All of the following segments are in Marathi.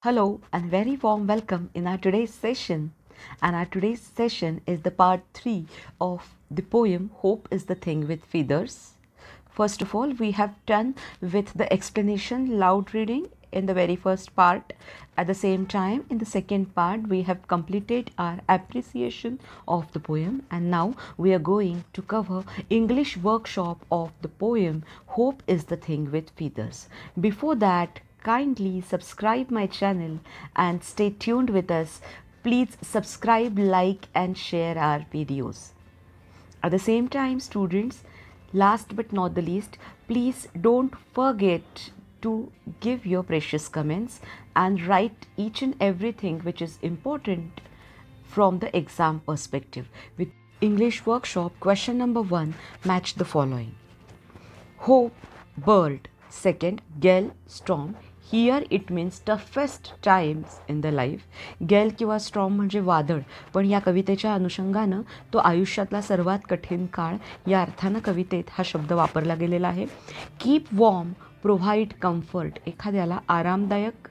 Hello and very warm welcome in our today's session. And our today's session is the part 3 of the poem Hope is the Thing with Feathers. First of all, we have done with the explanation loud reading in the very first part. At the same time, in the second part, we have completed our appreciation of the poem, and now we are going to cover English workshop of the poem Hope is the Thing with Feathers. Before that, kindly subscribe my channel and stay tuned with us. Please subscribe, like and share our videos. At the same time, students, last but not the least, please don't forget to give your precious comments and write each and everything which is important from the exam perspective. With English workshop, question number 1, match the following. Hope, bird. Second, gale, storm. Here it means toughest times in the life. गेल किंवा स्ट्रॉम म्हणजे वादळ, पण या कवितेच्या अनुषंगानं तो आयुष्यातला सर्वात कठीण काळ या अर्थानं कवितेत हा शब्द वापरला गेलेला आहे. Keep warm, provide comfort. एखाद्याला आरामदायक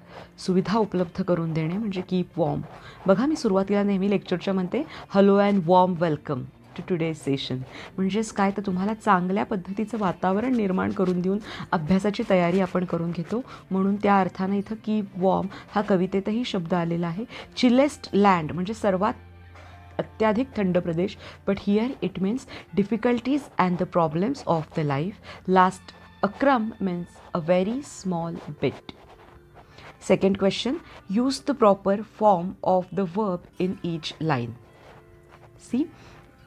सुविधा उपलब्ध करून देणे म्हणजे कीप वॉर्म. बघा, मी सुरुवातीला नेहमी लेक्चरच्या म्हणते hello and warm welcome to today's session. म्हणजेच काय, तर तुम्हाला चांगल्या पद्धतीचं वातावरण निर्माण करून देऊन अभ्यासाची तयारी आपण करून घेतो, म्हणून त्या अर्थानं इथं कीप वॉर्म हा कवितेतही शब्द आलेला आहे. चिलेस्ट लँड म्हणजे सर्वात अत्याधिक थंड प्रदेश, but here it means difficulties and the problems of the life. Last, a crumb means a very small bit. Second question, use the proper form of the verb in each line. See,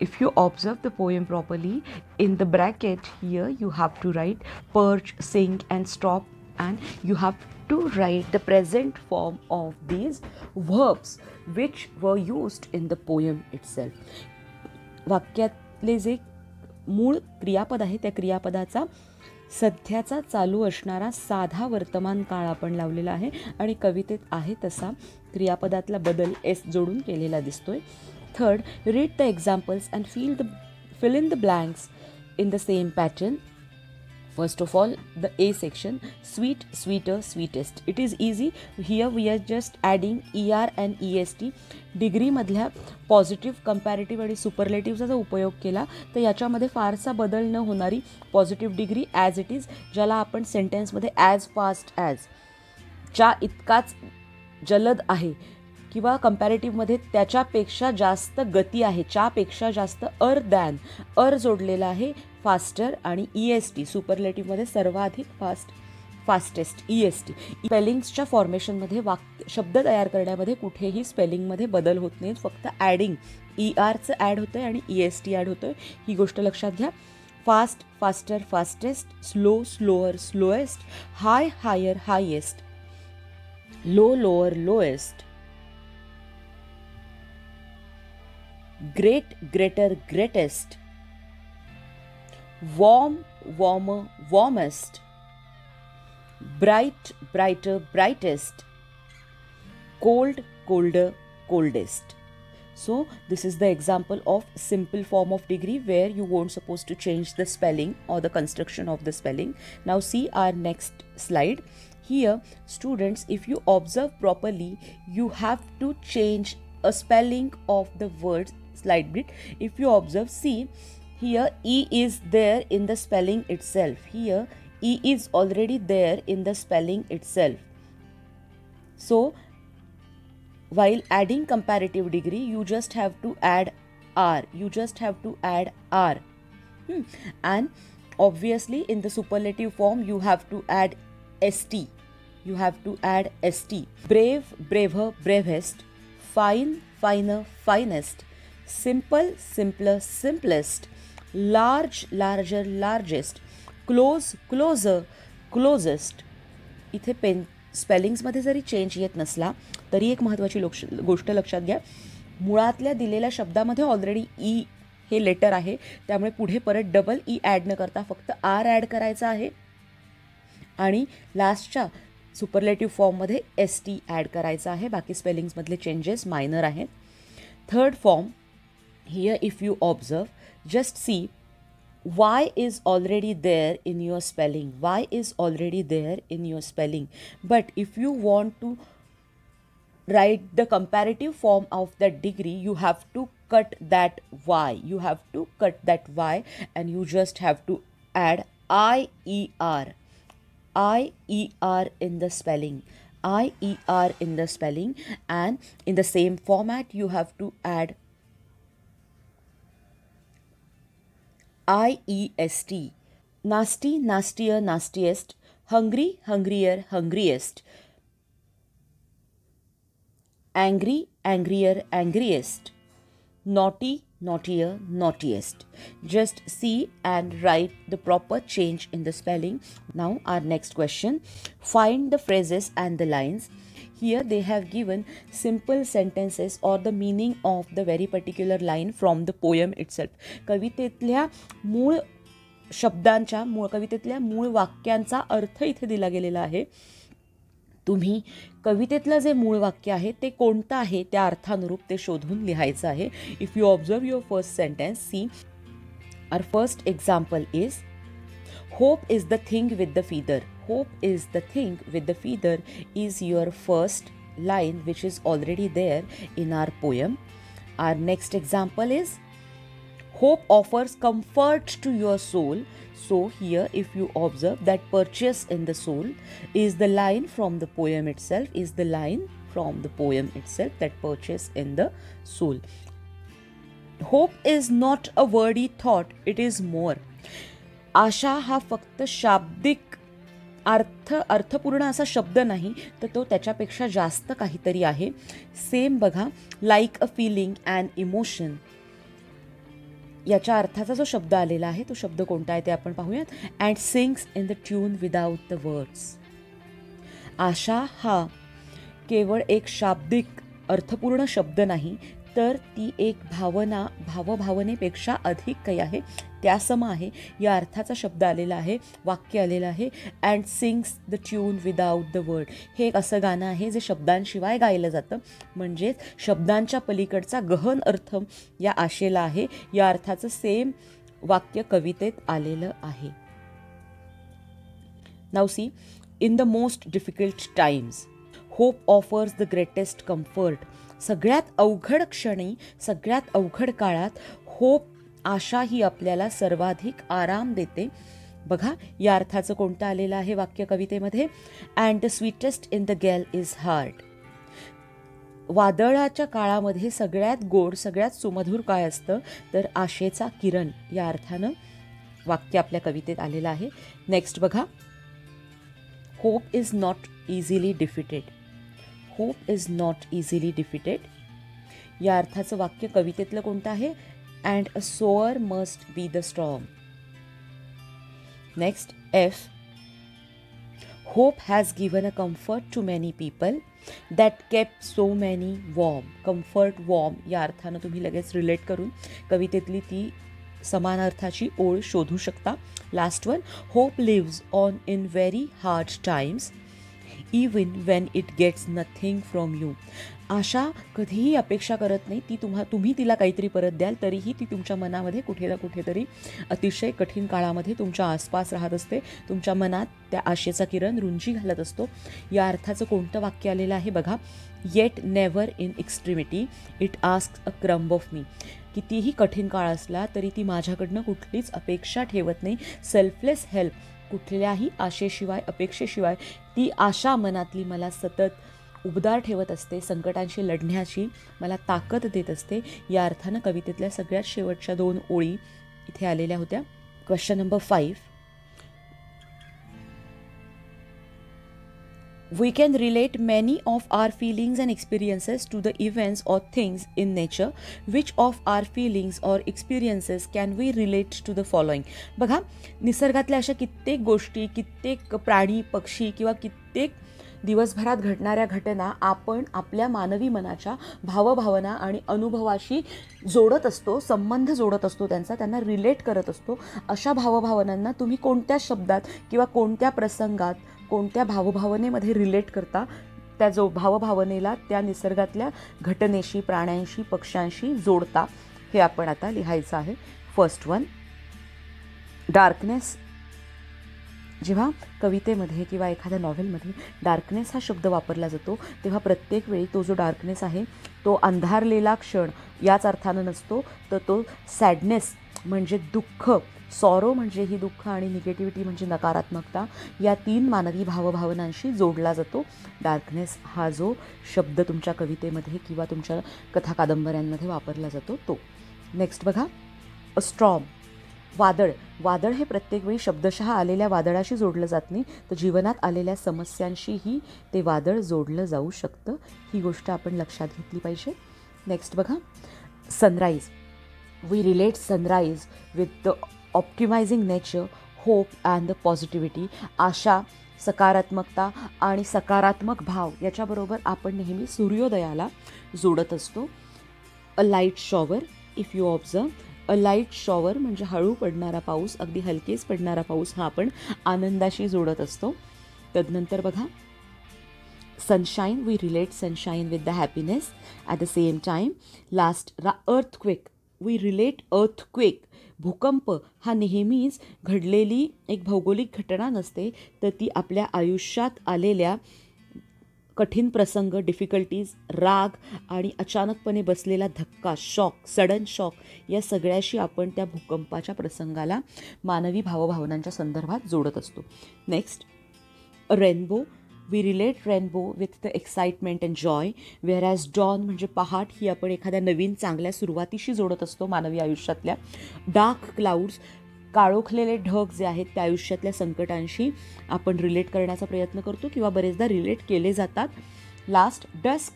if you observe the poem properly, in the bracket here you have to write perch, sing and stop, and you have to write the present form of these verbs which were used in the poem itself. वाक्यातले जे मूळ क्रियापद आहे त्या क्रियापदाचा सध्याचा चालू असणारा साधा वर्तमान काळ आपण लावलेला आहे आणि कवितेत आहे तसा क्रियापदातला बदल एस जोडून केलेला दिसतोय. Third, read the examples and fill in the blanks in the same pattern. First of all, the A section, sweet, sweeter, sweetest. It is easy. Here we are just adding ER and EST. Degree मधल्या पॉझिटिव्ह, कंपॅरेटिव्ह आणि सुपरलेटिव्हचा जर उपयोग केला तर याच्यामध्ये फारसा बदल न होणारी positive degree as it is, ज्याला आपण सेंटेन्समध्ये ॲज फास्ट ॲज, च्या इतकाच जलद आहे किंवा कंपॅरेटिव्हमध्ये त्याच्यापेक्षा जास्त गती आहे, च्यापेक्षा जास्त दॅन, जोडलेला आहे फास्टर, आणि EST सुपरलेटिव्हमध्ये सर्वाधिक फास्टेस्ट EST. स्पेलिंग्सच्या फॉर्मेशनमध्ये शब्द तयार करण्यामध्ये कुठेही स्पेलिंगमध्ये बदल होत नाहीत, फक्त ॲडिंग ERचं ॲड होतं आहे आणि EST ॲड होतं आहे, ही गोष्ट लक्षात घ्या. Fast, faster, fastest, slow, slower, slowest, high, higher, highest, low, lower, lowest, great, greater, greatest, warm, warmer, warmest, bright, brighter, brightest, cold, colder, coldest. So this is the example of simple form of degree where you weren't supposed to change the spelling or the construction of the spelling. Now see our next slide. Here, students, if you observe properly, you have to change a spelling of the words. Slide bit. If you observe, see here E is there in the spelling itself. Here E is already there in the spelling itself. So while adding comparative degree, you just have to add R. You just have to add R. And obviously in the superlative form you have to add ST. You have to add ST. Brave, braver, bravest. Fine, finer, finest. Simple, simpler, simplest. Large, larger, largest. Close, closer, closest. इथे स्पेलिंग्समध्ये जरी चेंज येत नसला तरी एक महत्त्वाची गोष्ट लक्षात घ्या, मुळातल्या दिलेल्या शब्दामध्ये ऑलरेडी ई हे लेटर आहे, त्यामुळे पुढे परत डबल ई ॲड न करता फक्त आर ॲड करायचा आहे आणि लास्टच्या सुपरलेटिव्ह फॉर्ममध्ये ST ॲड करायचा आहे. बाकी स्पेलिंग्समधले चेंजेस मायनर आहेत. Third form, here if you observe, just see Y is already there in your spelling. Y is already there in your spelling. But if you want to write the comparative form of that degree, you have to cut that y. You have to cut that y and you just have to add IER. IER in the spelling. IER in the spelling, and in the same format you have to add IEST. Nasty, nastier, nastiest. Hungry, hungrier, hungriest. Angry, angrier, angriest. Naughty, naughtier, naughtiest. Just see and write the proper change in the spelling. Now our next question. Find the phrases and the lines. Here they have given simple sentences or the meaning of the very particular line from the poem itself. कवितेतल्या मूळ शब्दांच्या कवितेतल्या मूळ वाक्यांचा अर्थ इथे दिला गेलेला आहे. तुम्ही कवितेतलं जे मूळ वाक्य आहे ते कोणतं आहे त्या अर्थानुरूप ते शोधून लिहायचं आहे. If you observe your first sentence, see our first example is hope is the thing with the feather. Hope is the thing with the feather is your first line which is already there in our poem. Our next example is hope offers comfort to your soul. So here if you observe that purchase in the soul is the line from the poem itself, is the line from the poem itself, that purchase in the soul. Hope is not a wordy thought, it is more. आशा हा फक्त शाब्दिक अर्थपूर्ण असा शब्द नाही, तर तो त्याच्यापेक्षा जास्त काहीतरी आहे. सेम बघा, like a feeling and emotion, याच्या अर्थाचा जो शब्द आलेला आहे तो शब्द कोणता आहे ते आपण पाहूयात. And sings in the tune without the words. आशा हा केवळ एक शाब्दिक अर्थपूर्ण शब्द नाही, तर ती एक भावभावनेपेक्षा अधिक काही आहे, त्यासम आहे. या अर्थाचा शब्द आलेला आहे, वाक्य आलेलं आहे. And sings the tune without the word. हे एक असं गाणं आहे जे शब्दांशिवाय गायलं जातं, म्हणजेच शब्दांच्या पलीकडचा गहन अर्थ या आशेला आहे. या अर्थाचं सेम वाक्य कवितेत आलेलं आहे. Now see, in the most difficult times hope offers the greatest comfort. सगळ्यात अवघड क्षणी, सगळ्यात अवघड काळात होप, आशा ही आपल्याला सर्वाधिक आराम देते. बघा, या अर्थाचं कोणतं आलेलं आहे वाक्य कवितेमध्ये. And the sweetest in the गेल इज हार्ट. वादळाच्या काळामध्ये सगळ्यात गोड, सगळ्यात सुमधुर काय असतं, तर आशेचा किरण, या अर्थानं वाक्य आपल्या कवितेत आलेलं आहे. नेक्स्ट बघा, hope is not easily defeated. Hope is not easily defeated. या अर्थाचं वाक्य कवितेतलं कोणतं आहे. And a sore must be the strong. Next, F. Hope has given a comfort to many people that kept so many warm. Comfort, warm या अर्थानं तुम्ही लगेच रिलेट करून कवितेतली ती समान अर्थाची ओळ शोधू शकता. Last one, hope lives on in very hard times even when it gets nothing from you. आशा कधीही अपेक्षा करत नाही, तुम्ही तिला काहीतरी परत द्याल, तरीही ती तुमच्या मनामध्ये कुठे ना कुठेतरी अतिशय कठीण काळामध्ये तुमच्या आसपास राहत असते. तुमच्या मनात त्या आशेचा किरण रुंजी घालत असतो. या अर्थाचं कोणतं वाक्य आलेलं आहे बघा. Yet never in extremity it asks a crumb of me. कितीही कठीण काळ असला तरी ती माझ्याकडनं कुठलीच अपेक्षा ठेवत नाही. सेल्फलेस हेल्प, कुठल्याही आशेशिवाय, अपेक्षेशिवाय ती आशा मनातली मला सतत उबदार ठेवत असते, संकटांशी लढण्याची मला ताकद देत असते. या अर्थानं कवितेतल्या सगळ्यात शेवटच्या 2 ओळी इथे आलेल्या होत्या. Question number 5. We can relate many of our feelings and experiences to the events or things in nature. Which of our feelings or experiences can we relate to the following? बघा, निसर्गातल्या अशा कित्येक गोष्टी, कित्येक प्राणी, पक्षी किंवा कित्येक दिवसभरात घडणाऱ्या घटना आपण आपल्या मानवी मनाच्या भावभावना आणि अनुभवाशी जोडत असतो, संबंध जोडत असतो, त्यांना रिलेट करत असतो. अशा भावभावनांना तुम्ही कोणत्या शब्दात किंवा कोणत्या प्रसंगात, कोणत्या भावभावनेमध्ये रिलेट करता, त्या जो भावभावनेला त्या निसर्गातल्या घटनेशी, प्राण्यांशी, पक्ष्यांशी जोडता, हे आपण आता लिहायचं आहे. First one, darkness. जेव्हा कवितेमध्ये किंवा एखाद्या नॉव्हेलमध्ये डार्कनेस हा शब्द वापरला जातो तेव्हा प्रत्येक वेळी तो जो डार्कनेस आहे तो अंधारलेला क्षण याच अर्थानं नसतो, तर तो सॅडनेस म्हणजे दुःख, सॉरो म्हणजे ही दुःख आणि निगेटिव्हिटी म्हणजे नकारात्मकता, या 3 मानवी भावभावनांशी जोडला जातो डार्कनेस हा जो शब्द तुमच्या कवितेमध्ये किंवा तुमच्या कथा कादंबऱ्यांमध्ये वापरला जातो तो. नेक्स्ट बघा, अ स्ट्रॉम, वादळ. वादळ हे प्रत्येक वेळी शब्दशः आलेल्या वादळाशी जोडलं जात नाही, तर जीवनात आलेल्या समस्यांशीही ते वादळ जोडलं जाऊ शकतं. ही गोष्ट आपण लक्षात घेतली पाहिजे. नेक्स्ट बघा, sunrise. We relate sunrise with the optimising nature, hope and the positivity. आशा, सकारात्मकता आणि सकारात्मक भाव याच्याबरोबर आपण नेहमी सूर्योदयाला जोडत असतो. A light shower, if you observe, a light shower म्हणजे हळू पडणारा पाऊस, अगदी हलकेच पडणारा पाऊस हा आपण आनंदाशी जोडत असतो. तदनंतर बघा, sunshine. We relate sunshine with the happiness at the same time. Last, earthquake. We relate earthquake. भूकंप हा नेहमीच घडलेली एक भौगोलिक घटना नसते, तर ती आपल्या आयुष्यात आलेल्या कठीण प्रसंग, डिफिकल्टीज, राग आणि अचानकपणे बसलेला धक्का, शॉक, सडन शॉक, या सगळ्याशी आपण त्या भूकंपाच्या प्रसंगाला मानवी भावभावनांच्या संदर्भात जोडत असतो. Next, rainbow. We relate rainbow with the excitement and joy. Where as dawn म्हणजे पहाट ही आपण एखाद्या नवीन चांगल्या सुरुवातीशी जोडत असतो मानवी आयुष्यातल्या. डार्क क्लाउड्स, काळोखलेले ढग जे आहेत त्या आयुष्यातल्या संकटांशी आपण रिलेट करण्याचा प्रयत्न करतो किंवा बरेचदा रिलेट केले जातात. लास्ट, डस्क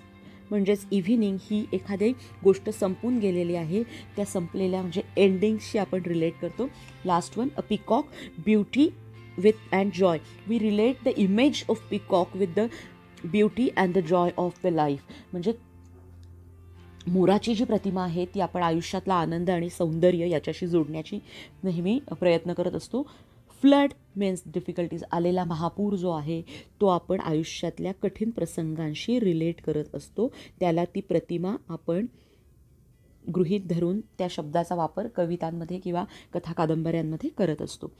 म्हणजेच इव्हिनिंग, ही एखादी गोष्ट संपून गेलेली आहे त्या संपलेल्या म्हणजे एंडिंगशी आपण रिलेट करतो. Last one, a peacock. Beauty with and joy. We relate the image of peacock with the beauty and the joy of the life. म्हणजे मोराची जी प्रतिमा आहे ती आपण आयुष्यातला आनंद आणि सौंदर्य याच्याशी जोडण्याची नेहमी प्रयत्न करत असतो. Flood means difficulties. आलेला महापूर जो आहे तो आपण आयुष्यातल्या कठीण प्रसंगांशी रिलेट करत असतो, त्याला ती प्रतिमा आपण गृहीत धरून त्या शब्दाचा वापर कवितांमध्ये किंवा कथा कादंबऱ्यांमध्ये करत असतो.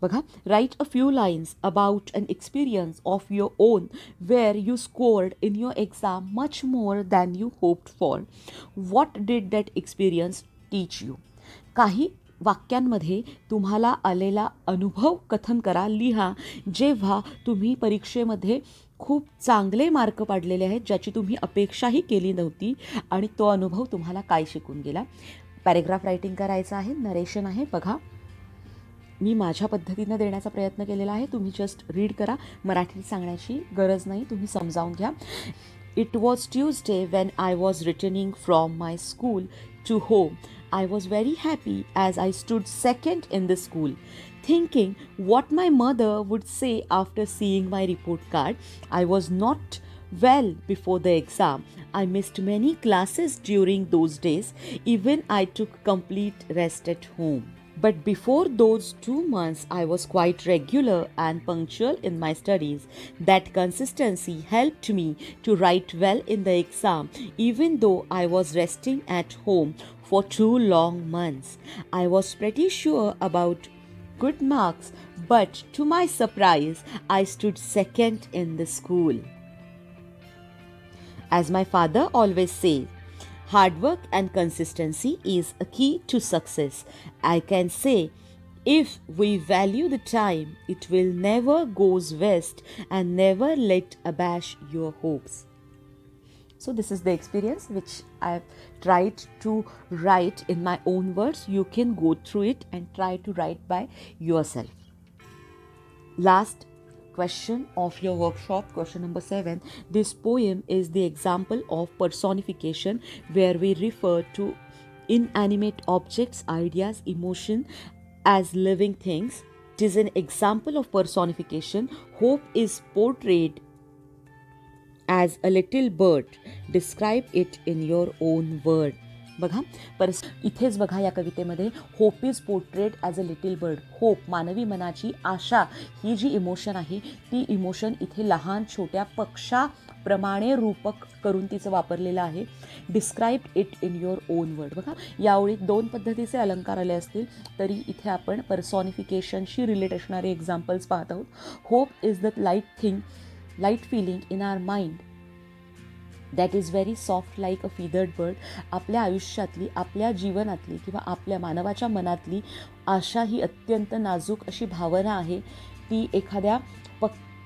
बघा, write a few lines about an experience of your own where you scored in your exam much more than you hoped for. What did that experience teach you. काही वाक्यांमध्ये तुम्हाला आलेला अनुभव कथन करा, लिहा, जेव्हा तुम्ही परीक्षेमध्ये खूप चांगले मार्क पाडलेले आहेत, ज्याची तुम्ही अपेक्षाही केली नव्हती, आणि तो अनुभव तुम्हाला काय शिकून गेला. पॅरेग्राफ रायटिंग करायचं आहे, नरेशन आहे. बघा, मी माझ्या पद्धतीनं देण्याचा प्रयत्न केलेला आहे, तुम्ही जस्ट रीड करा, मराठीत सांगण्याची गरज नाही, तुम्ही समजावून घ्या. It was Tuesday when I was returning from my school to home. I was very happy as I stood second in the school, thinking what my mother would say after seeing my report card. I was not well before the exam. I missed many classes during those days. Even I took complete rest at home. But before those 2 months, I was quite regular and punctual in my studies. That consistency helped me to write well in the exam, even though I was resting at home for 2 long months. I was pretty sure about good marks, but to my surprise, I stood second in the school. As my father always says, hard work and consistency is a key to success. I can say, if we value the time, it will never goes waste and never let abash your hopes. So this is the experience which I have tried to write in my own words. You can go through it and try to write by yourself. Last question of your workshop, question number 7. This poem is the example of personification, where we refer to inanimate objects, ideas, emotion as living things. It is an example of personification. Hope is portrayed as a little bird. Describe it in your own word. बघा इथेच बघा या कवितेमध्ये hope is portrait as a little bird. Hope मानवी मनाची आशा ही जी इमोशन आहे ती इमोशन इथे लहान छोट्या पक्षाप्रमाणे रूपक करून तिचं वापरलेलं आहे. Describe it in your on word. बघा या ओळीत 2 पद्धतीचे अलंकार आले असतील तरी इथे आपण पर्सॉनिफिकेशनशी रिलेट असणारे एक्झाम्पल्स पाहत आहोत. Hope is the light feeling in our mind that is very soft like a feathered bird. आपल्या आयुष्यातली, आपल्या जीवनातली किंवा आपल्या मानवाच्या मनातली आशा ही अत्यंत नाजूक अशी भावना आहे. ती एखाद्या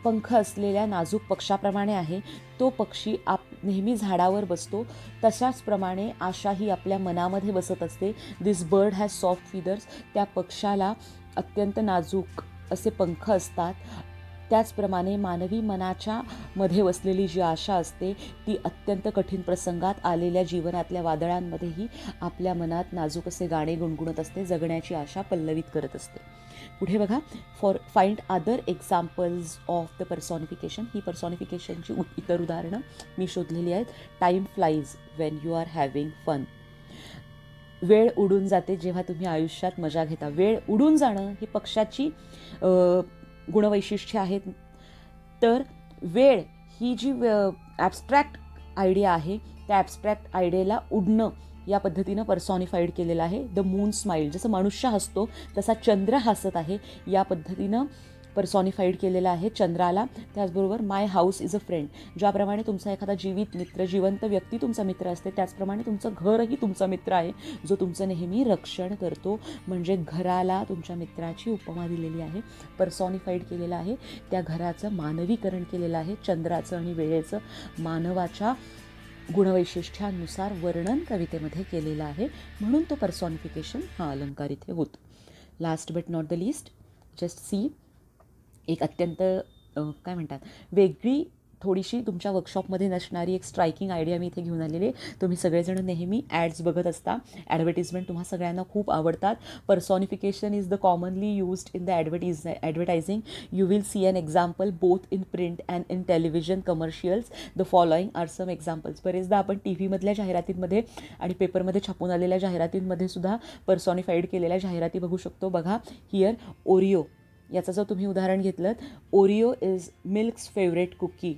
पंख असलेल्या नाजूक पक्षाप्रमाणे आहे. तो पक्षी नेहमी झाडावर बसतो तशाचप्रमाणे आशा ही आपल्या मनामध्ये बसत असते. दिस बर्ड हॅज सॉफ्ट फिदर्स. त्या पक्षाला अत्यंत नाजूक असे पंख असतात. त्याचप्रमाणे मानवी मनाच्या मध्ये वसलेली जी आशा असते ती अत्यंत कठीण प्रसंगात आलेल्या जीवनातल्या वादळांमध्येही आपल्या मनात नाजूक असे गाणे गुणगुणत असते, जगण्याची आशा पल्लवित करत असते. पुढे बघा, find other examples of the personification. ही पर्सॉनिफिकेशनची इतर उदाहरणं मी शोधलेली आहेत. Time flies when you are having fun. वेळ उडून जाते जेव्हा तुम्ही आयुष्यात मजा घेता. वेळ उडून जाणं ही पक्षाची गुणवैशिष्ट्ये आहेत. तर वेळ ही जी ॲब्स्ट्रॅक्ट आयडिया आहे त्या ॲब्स्ट्रॅक्ट आयडियाला उडणं या पद्धतीनं पर्सॉनिफाईड केलेलं आहे. The moon smile. जसं मनुष्य हसतो तसा चंद्र हसत आहे या पद्धतीनं पर्सॉनिफाईड केलेलं आहे चंद्राला. त्याचबरोबर माय हाऊस इज अ फ्रेंड. ज्याप्रमाणे तुमचा एखादा जीवित मित्र, जिवंत व्यक्ती तुमचा मित्र असते त्याचप्रमाणे तुमचं घरही तुमचा मित्र आहे जो तुमचं नेहमी रक्षण करतो. म्हणजे घराला तुमच्या मित्राची उपमा दिलेली आहे, पर्सॉनिफाईड केलेलं आहे. त्या घराचं मानवीकरण केलेलं आहे. चंद्राचं आणि वेळेचं मानवाच्या गुणवैशिष्ट्यानुसार वर्णन कवितेमध्ये केलेलं आहे. म्हणून तो पर्सॉनिफिकेशन हा अलंकार इथे होतो. Last but not the list, just see. एक अत्यंत काय म्हणतात वेगळी थोडीशी तुमच्या वर्कशॉपमध्ये नसणारी एक स्ट्रायकिंग आयडिया मी इथे घेऊन आलेली आहे. तुम्ही सगळेजण नेहमी ॲड्स बघत असता, ॲडव्हर्टिजमेंट तुम्हा सगळ्यांना खूप आवडतात. Personification is the commonly used in the advertising. You will see an example both in print and in television commercials. The following are some examples. बरेचदा आपण टी व्हीमधल्या जाहिरातींमध्ये आणि पेपरमध्ये छापून आलेल्या जाहिरातींमध्ये सुद्धा पर्सॉनिफाईड केलेल्या जाहिराती बघू शकतो. बघा हिअर ओरिओ याचं जर तुम्ही उदाहरण घेतलं, Oreo is milk's favourite cookie.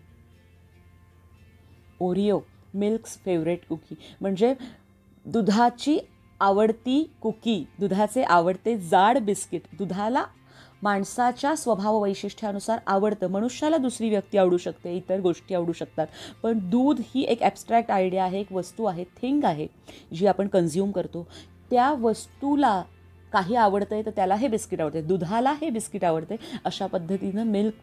Oreo milk's favourite cookie म्हणजे दुधाची आवडती कुकी, दुधाचे आवडते जाड बिस्किट. दुधाला माणसाच्या स्वभाव वैशिष्ट्यानुसार आवडतं. मनुष्याला दुसरी व्यक्ती आवडू शकते, इतर गोष्टी आवडू शकतात, पण दूध ही एक ॲब्स्ट्रॅक्ट आयडिया आहे, एक वस्तू आहे, थिंग आहे जी आपण कन्झ्युम करतो. त्या वस्तूला काही आवडतंय तर त्याला हे बिस्किट आवडते, दुधाला हे बिस्किट आवडते. अशा पद्धतीनं milk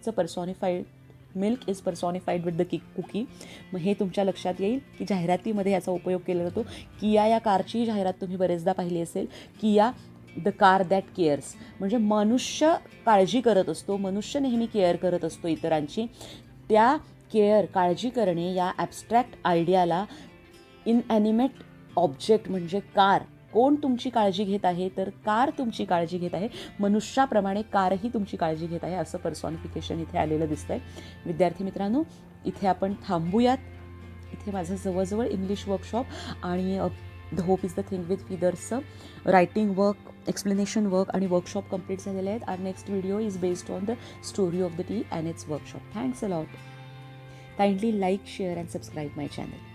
is personified with the cookie. मग हे तुमच्या लक्षात येईल की जाहिरातीमध्ये याचा उपयोग केला जातो. किया या कारची जाहिरात तुम्ही बरेचदा पाहिली असेल. Kia the car that cares म्हणजे मनुष्य काळजी करत असतो, मनुष्य नेहमी केअर करत असतो इतरांची. त्या काळजी करणे या ॲब्स्ट्रॅक्ट आयडियाला इनॲनिमेट ऑब्जेक्ट म्हणजे कार, कोण तुमची काळजी घेत आहे तर कार तुमची काळजी घेत आहे, मनुष्याप्रमाणे कारही तुमची काळजी घेत आहे, असं पर्सॉनिफिकेशन इथे आलेलं दिसतंय. विद्यार्थी मित्रांनो, इथे आपण थांबूयात. इथे माझं जवळजवळ इंग्लिश वर्कशॉप आणि the hope is the thing with फिदर्सचं रायटिंग वर्क, एक्सप्लेनेशन वर्क आणि वर्कशॉप कंप्लीट झालेले आहेत. Our next video is based on the story of the tea and its workshop. Thanks a lot. Kindly like, share and subscribe my channel.